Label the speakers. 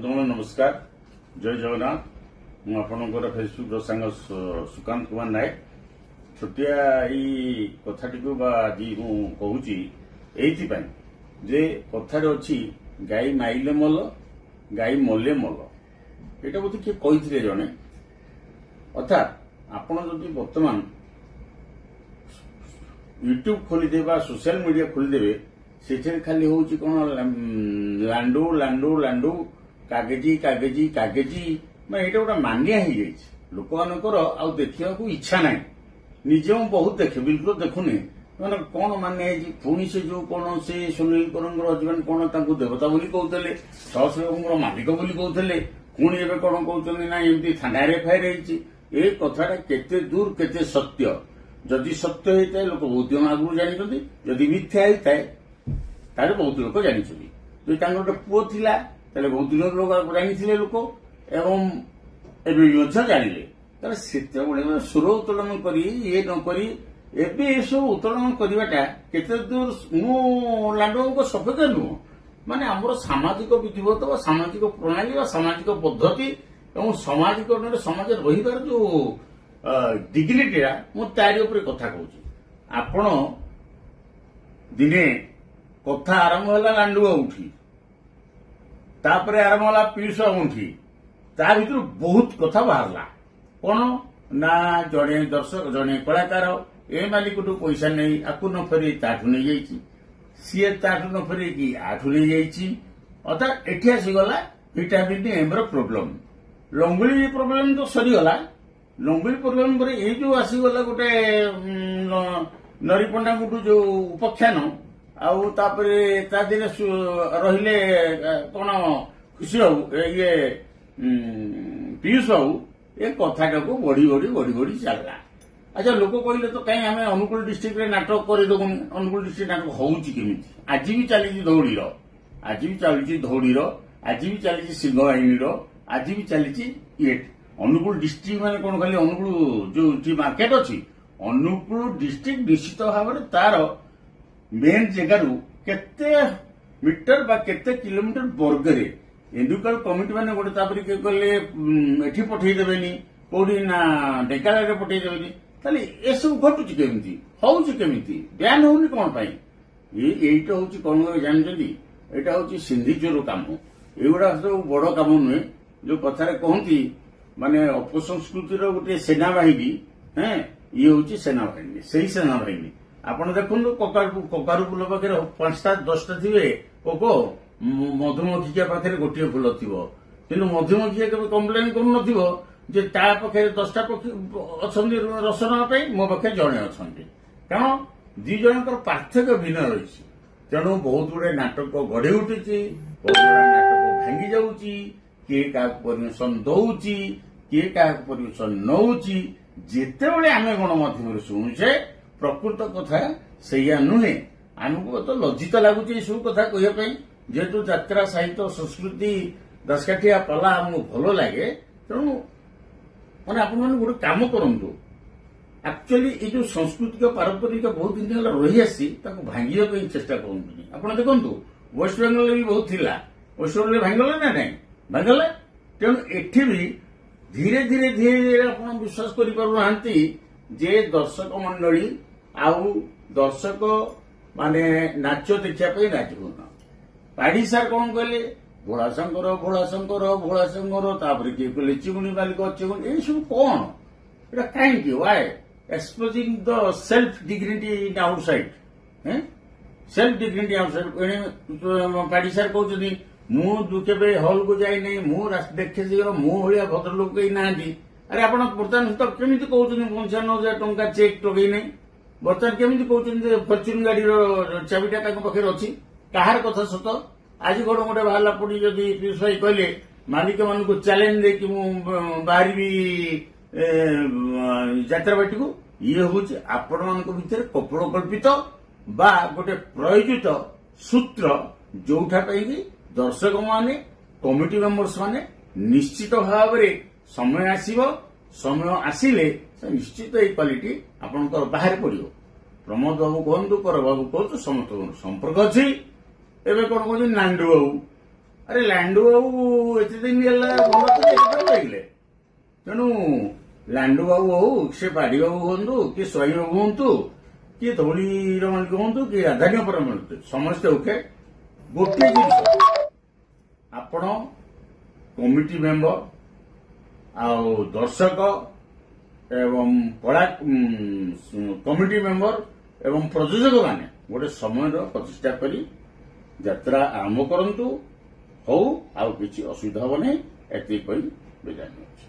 Speaker 1: बंधुगण नमस्कार जय जगन्नाथ मुझे फेसबुक सांग सुकांत कुमार नायक छोटिया कथाटी आज मुझे कहूँ जे कथार अच्छी गाई माइले मल गाई मले मल यहाँ बोधे किए कही जड़े अर्थात आपण जदि बर्तमान यूट्यूब खोलीदे सोशल मीडिया खोलीदेवे से खाली हूँ कौन लांडू लांडू लांडू कागजी कागजी कागजी मैं ये गोटे मानिया हो जाए लोक मान देखा इच्छा ना निजे बहुत देखे बिल्कुल देखुनी मैंने कौन मान्य पुणी से जो कौन से सुनील कौर हजबैंड कौन देवता बोली कहते सहस्र मालिक बोली कहते पुणी एवं कौन कहते ना एमती थाना एफआईआर ये कथाटा केते दूर केते सत्य जदि सत्य होता है लोक बहुत जन आगु जानते जदि मिथ्या होता है तारे बहुत लोक जानते जो गोटे पुओ थिला ताले बहुत दिन लोग जानी लोक एवं एवं जानिले से सुर उत्तोलन कर ये नकरी एबे सब उत्तोलन करवाटा केते दूर मु लाडो सफेद नुह माने आमर सामाजिक विधिवत सामाजिक प्रणाली सामाजिक पद्धति और सामाजिक समाज रहीबार जो डिग्निटीटा मुझे कथा कहूँ आपण दिने कथा आरंभ है लांडुआ उठी तापर आरंभ है पीयूष उठी ता भर बहुत कथा बाहरला कौन ना जड़े दर्शक जड़े कलाकार ए मालिक पैसा नहीं आपको न फेरे ताठू नहीं जाइए सी ताठू न फेरे कि आठू नहीं जाइए अर्थात एटी आसीगला विटामिन एम प्रोब्लेम लंगुली प्रोब्लेम तो सरीगला लंगुली प्रोब्लेम पर ये जो आसीगला गोटे नरीपंडा गुटू जो उपाख्यान आउ तापरे ता दिन रहिले कौन खुशी बाबू ये पीयूष बाबू ये कथाटा को बढ़ी बढ़ी बढ़ी बढ़ी चलला अच्छा लोक कहले तो कहीं आम अनुकूल डिस्ट्रिक्ट रे नाटक करदेबुनि अनुकूल डिस्ट्रिक्ट नाटक होमी आज भी चली धौड़ी आज भी चली धौड़ी आज भी चली सिंहवाहिनी आज भी चली ये अनुकूल डिस्ट्रिक्ट मान कौन खाली अनुकूल जो मार्केट अच्छी अनुकूल डिस्ट्रिक्ट निश्चित भाव में तार मेन जगार केते मीटर बा केते किलोमीटर वर्गरे एडुकेल कमिटी मैंने गोटे तापर किए कहले एठी पठेदेबेनी कौटी ना ढेंकानाल पठेदेबेनी ताले ए सब घटुची केमिति होउची केमिति ब्यान होउनी कोन पाई एटा होउची कोन जानजदी एटा होउची सिंधी चोर काम एगुड़ा सब बड़ काम नुहे जो कथारे कहती माने अपसंस्कृतिर गोटे सेनाबाहिनी हैं ये हूँ सेनाबाहिनी से सेनाबाहिनी आपण देखु ककारू फुल पाखे 5टा 10टा थे कोको मधुमक्षिया पाखे गोटे फुल थी कि मधुमक्षिया के कम्प्लेन कर पाखे 10टा अच्छा रस नापी मो पाखे जड़े अच्छा कारण दी जन पार्थक्य भिन्न रही तेणु बहुत गुड़े नाटक गढ़ी उठी बहुत गुड़ा नाटक भांगी जाऊँगी किए क्या परमिशन दौची किए क्या परमिशन नौची जिते आम गणमाध्यम शुणुचे प्रकृत कथा सैया नुहे आमको तो लज्जित लगुच सब कथा कहवाई जेहेतु यात्रा साहित्य संस्कृति दशकाठिया पाला आमको भल लगे तेणु मैंने आप गोटे कम करूँ एक्चुअली ये जो सांस्कृतिक पारंपरिक बहुत दिन रही आसी भांगे चेष्टा करते आप देखु वेस्ट बेंगल भी बहुत थिला वेस्ट बेंगल भांगला ना नहीं भांगला तेणु एठी भी धीरे धीरे धीरे धीरे आप विश्वास कर जे दर्शक मंडली आउ दर्शक माने नाच देखापी राजी होना पाड़ी सार कौन कहले भोलाशंकर भोलाशंकर भोलाशंकर तापर किए कहले चिगुणी मालिक चिगुणी ये सब कौन एटा कहीं by exposing the self dignity in outside self dignity outside पाड़ी सार कहते मुझे हल को जाई नहीं मु देखे मो भाया भद्रलोक कहीं ना अरे आप बर्तमान सुधा केमी कहते 55,000 टंका चेक लगे नहीं बर्तमान केमी कहते फर्च्यून गाड़ी चाबिटा पाखे अच्छी कहार कथा सत आज गोटे गोटे बाहर पड़ी जदि पीयूष भाई कहले मालिक मान को चैलेंज दे कि बाहर यात्रा बाटी को ये हूँ आपण मान भितर कपोल कल्पित बा गोटे प्रयोजित सूत्र जोठापी दर्शक माने कमिटी मेंबर्स माने निश्चित भाव में समय आसीबो समय आसिले निश्चित ये क्वालिटी आपंकर बाहर पड़ो प्रमोद बाबू कहतु कर बाबू कहतु समस्त संपर्क अच्छी एवं कौन कहते नांडू बाबू ଆରେ ଲାଣ୍ଡୁ ବାବୁ ଏତେ ଦିନ ହେଲା ଭଲ ତ କହିଲେ। ତେଣୁ ଲାଣ୍ଡୁ ବାବୁ ହଉ, ସେ ପାଢୀ ବାବୁ ହୁଅନ୍ତୁ, କି ସ୍ୱାଇଁ ବାବୁ ହୁଅନ୍ତୁ, କି ଧଉଳିର ମାଲିକ ହୁଅନ୍ତୁ, କି ରାଧାଜ୍ଞାପୁର ମାଲିକ, ସମସ୍ତେ ଓକେ। ଗୋଟିଏ ଜିନିଷ, ଆପଣ କମିଟି ମେମ୍ବର ଆଉ ଦର୍ଶକ ଏବଂ କଳା କମିଟି ମେମ୍ବର ଏବଂ ପ୍ରଯୋଜକ ମାନେ ଗୋଟେ ସମୟର ପ୍ରତିଷ୍ଠା କରି ଯାତ୍ରା ଆରମ୍ଭ କରନ୍ତୁ। ହଉ, ଆଉ କିଛି ଅସୁବିଧା ହବ ନାହିଁ। ଏତିକି କହି ବିଦାୟ ନେଉଛି।